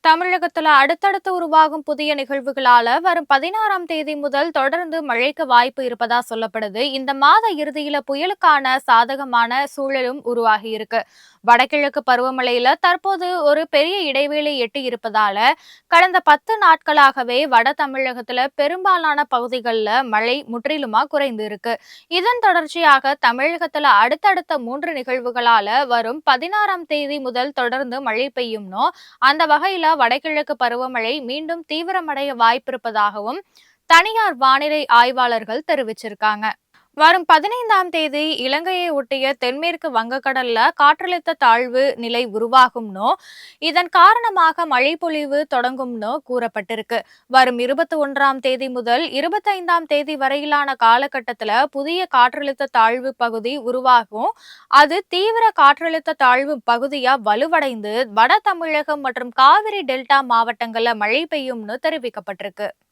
தமிழகத்துல அடுத்தடுத்து உருவாகும் புதிய நிகழ்வுகளால வரும் 16ஆம் தேதி முதல் தொடர்ந்து மழைக்கு வாய்ப்பு இருப்பதா சொல்லப்படுது. இந்த மாத இறுதியில புயலுக்கான சாதகமான சூழலும் உருவாகி இருக்கு. வடகிழக்கு பருவமழையில தற்போது ஒரு பெரிய இடைவேளை எட்டி இருப்பதால கடந்த 10 நாட்களாகவே வட தமிழகத்துல பெரும்பாலான பகுதிகளில் மழை முற்றிலுமா குறைந்து இருக்கு. இதன் தொடர்ச்சியாக தமிழகத்துல அடுத்தடுத்த 3 நிகழ்வுகளால வரும் 16ஆம் தேதி முதல் தொடர்ந்து மழை பெய்யும்னோ அந்த வகையில வடகிழக்கு பருவமழை மீண்டும் தீவிரமடைய வாய்ப்பிருப்பதாகவும் தனியார் வானிலை ஆய்வாளர்கள் தெரிவிச்சிருக்காங்க. வரும் 15ஆம் தேதி இலங்கையை ஒட்டிய தென்மேற்கு வங்கக்கடல்ல காற்றழுத்த தாழ்வு நிலை உருவாகும்னோ இதன் காரணமாக மழை பொழிவு தொடங்கும்னோ கூறப்பட்டிருக்கு. வரும் 21ஆம் தேதி முதல் 25ஆம் தேதி வரையிலான காலகட்டத்தில் புதிய காற்றழுத்த தாழ்வு பகுதி உருவாகும். அது தீவிர காற்றழுத்த தாழ்வு பகுதியா வலுவடைந்து வட தமிழகம் மற்றும் காவிரி டெல்டா மாவட்டங்கள்ல மழை பெய்யும்னு தெரிவிக்கப்பட்டிருக்கு.